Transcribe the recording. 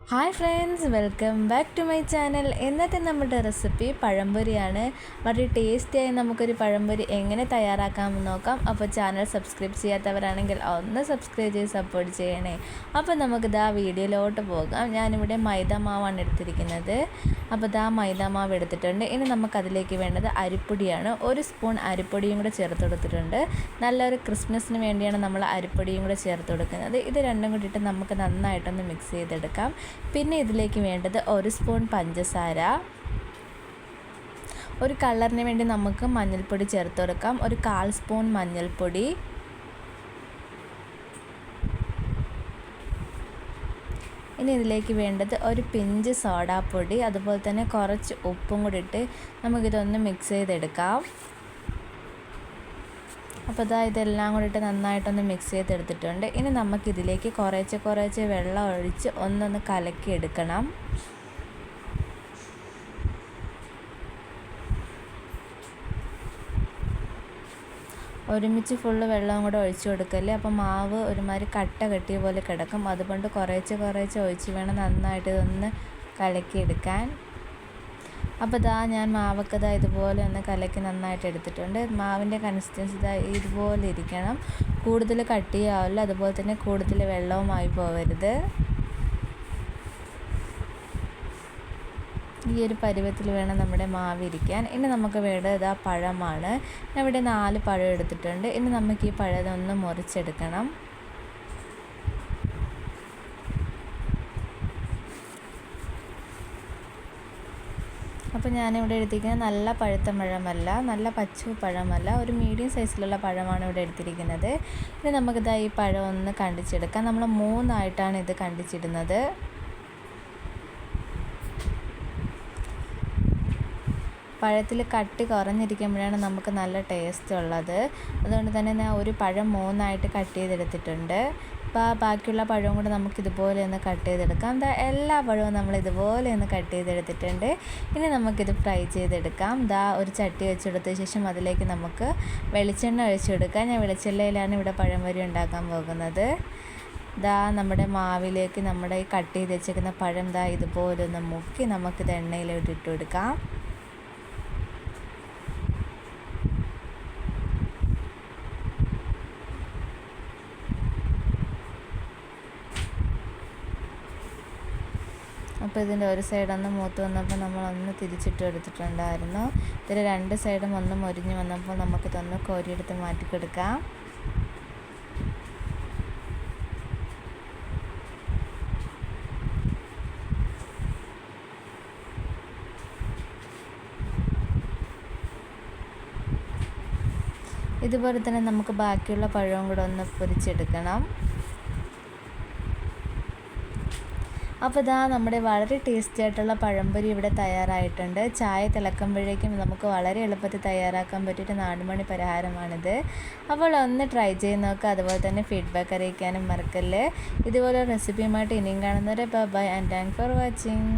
Hi friends, welcome back to my channel. ഇന്നത്തെ നമ്മുടെ recipe പഴംപൊരിയാണ്. വളരെ ടേസ്റ്റിയായി നമുക്കൊരു പഴംപൊരി എങ്ങനെ തയ്യാറാക്കാമെന്ന് നോക്കാം. അപ്പോൾ ചാനൽ സബ്സ്ക്രൈബ് ചെയ്യാത്തവരാണെങ്കിൽ ഒന്ന് സബ്സ്ക്രൈബ് ചെയ്ത് സപ്പോർട്ട് ചെയ്യണേ. അപ്പോൾ നമുക്കിതാ വീഡിയോയിലോട്ട് പോകാം. ഞാനിവിടെ മൈദ മാവാണ് എടുത്തിരിക്കുന്നത്. അപ്പോൾ ഇതാ മൈദ മാവ് എടുത്തിട്ടുണ്ട്. ഇനി നമുക്കതിലേക്ക് വേണ്ടത് അരിപ്പൊടിയാണ്. 1 സ്പൂൺ അരിപ്പൊടിയും കൂടെ ചേർത്ത് കൊടുത്തിട്ടുണ്ട്. നല്ലൊരു ക്രിസ്മസിന് വേണ്ടിയാണ് നമ്മൾ അരിപ്പൊടിയും കൂടെ ചേർത്ത് കൊടുക്കുന്നത്. ഇത് രണ്ടും കൂടിയിട്ട് നമുക്ക് നന്നായിട്ടൊന്ന് മിക്സ് ചെയ്തെടുക്കാം. പിന്നെ ഇതിലേക്ക് വേണ്ടത് 1 സ്പൂൺ പഞ്ചസാര, ഒരു കളറിന് വേണ്ടി നമുക്ക് മഞ്ഞൾപ്പൊടി ചേർത്ത് കൊടുക്കാം. ഒരു 1/4 സ്പൂൺ മഞ്ഞൾപ്പൊടി, ഇനി ഇതിലേക്ക് വേണ്ടത് ഒരു പിഞ്ച് സോഡാപ്പൊടി, അതുപോലെ തന്നെ കുറച്ച് ഉപ്പും കൂടി ഇട്ട് നമുക്കിതൊന്ന് മിക്സ് ചെയ്തെടുക്കാം. അപ്പോൾ ഇതെല്ലാം കൂടിയിട്ട് നന്നായിട്ടൊന്ന് മിക്സ് ചെയ്തെടുത്തിട്ടുണ്ട്. ഇനി നമുക്കിതിലേക്ക് കുറേശ്ശെ വെള്ളം ഒഴിച്ച് ഒന്നൊന്ന് കലക്കിയെടുക്കണം. ഒരുമിച്ച് ഫുള്ള് വെള്ളവും കൂടെ ഒഴിച്ചു കൊടുക്കല്ലേ, അപ്പോൾ മാവ് ഒരുമാതിരി കട്ട കെട്ടിയ പോലെ കിടക്കും. അതുകൊണ്ട് കുറേശ്ശെ ഒഴിച്ച് വേണം നന്നായിട്ട് ഇതൊന്ന് കലക്കിയെടുക്കാൻ. അപ്പോൾ ഞാൻ മാവൊക്കെ ഇതുപോലെ ഒന്ന് കലക്കി നന്നായിട്ട് എടുത്തിട്ടുണ്ട്. മാവിൻ്റെ കൺസിസ്റ്റൻസി ഇതുപോലെ ഇരിക്കണം. കൂടുതൽ കട്ടിയാവില്ല, അതുപോലെ തന്നെ കൂടുതൽ വെള്ളവുമായി പോകരുത്. ഈ ഒരു പരുവത്തിൽ വേണം നമ്മുടെ മാവ് ഇരിക്കാൻ. ഇനി നമുക്ക് വേണ്ടത് പഴമാണ്. ഞാൻ ഇവിടെ 4 പഴം എടുത്തിട്ടുണ്ട്. ഇനി നമുക്ക് ഈ പഴം ഒന്ന് മുറിച്ചെടുക്കണം. അപ്പോൾ ഞാനിവിടെ എടുത്തിരിക്കുന്നത് നല്ല പഴുത്ത പഴമല്ല, നല്ല പച്ച പഴമല്ല, ഒരു മീഡിയം സൈസിലുള്ള പഴമാണ് ഇവിടെ എടുത്തിരിക്കുന്നത്. ഇനി നമുക്കിതാ ഈ പഴം ഒന്ന് കണ്ടിച്ചെടുക്കാം. നമ്മൾ 3 ആയിട്ടാണ് ഇത് കണ്ടിച്ചിടുന്നത്. പഴത്തിൽ കട്ടി കുറഞ്ഞിരിക്കുമ്പോഴാണ് നമുക്ക് നല്ല ടേസ്റ്റ് ഉള്ളത്. അതുകൊണ്ട് തന്നെ ഞാൻ ഒരു പഴം 3 ആയിട്ട് കട്ട് ചെയ്തെടുത്തിട്ടുണ്ട്. അപ്പോൾ ബാക്കിയുള്ള പഴവും കൂടെ നമുക്കിതുപോലെ ഒന്ന് കട്ട് ചെയ്തെടുക്കാം. എല്ലാ പഴവും നമ്മൾ ഇതുപോലെ ഒന്ന് കട്ട് ചെയ്തെടുത്തിട്ടുണ്ട്. ഇനി നമുക്കിത് ഫ്രൈ ചെയ്തെടുക്കാം. ഒരു ചട്ടി വെച്ചെടുത്ത ശേഷം അതിലേക്ക് നമുക്ക് വെളിച്ചെണ്ണ ഒഴിച്ചെടുക്കാം. ഞാൻ വെളിച്ചെണ്ണയിലാണ് ഇവിടെ പഴംപൊരി ഉണ്ടാക്കാൻ പോകുന്നത്. നമ്മുടെ മാവിലേക്ക് നമ്മുടെ ഈ കട്ട് ചെയ്ത് വെച്ചേക്കുന്ന പഴം ഇതുപോലെ ഒന്ന് മുക്കി നമുക്കിത് എണ്ണയിലോട്ട് ഇട്ട് കൊടുക്കാം. അപ്പോൾ ഇതിൻ്റെ ഒരു സൈഡൊന്ന് മൂത്ത് വന്നപ്പോൾ നമ്മളൊന്ന് തിരിച്ചിട്ട് എടുത്തിട്ടുണ്ടായിരുന്നു. ഇതിൽ 2 സൈഡും ഒന്ന് മൊരിഞ്ഞ് വന്നപ്പോൾ നമുക്കിതൊന്ന് കോരിയെടുത്ത് മാറ്റിക്കെടുക്കാം. ഇതുപോലെ തന്നെ നമുക്ക് ബാക്കിയുള്ള പഴവും കൂടെ ഒന്ന് പൊരിച്ചെടുക്കണം. അപ്പോൾ നമ്മുടെ വളരെ ടേസ്റ്റി ആയിട്ടുള്ള പഴംപൊരി ഇവിടെ തയ്യാറായിട്ടുണ്ട്. ചായ തിളക്കുമ്പോഴേക്കും നമുക്ക് വളരെ എളുപ്പത്തിൽ തയ്യാറാക്കാൻ പറ്റിയൊരു നാടുമണി പലഹാരമാണിത്. അപ്പോൾ ഒന്ന് ട്രൈ ചെയ്ത് നോക്കുക. അതുപോലെ തന്നെ ഫീഡ്ബാക്ക് അറിയിക്കാനും മറക്കല്ലേ. ഇതുപോലെ റെസിപ്പിയുമായിട്ട് ഇനിയും കാണുന്നവരെ bye and thank for watching.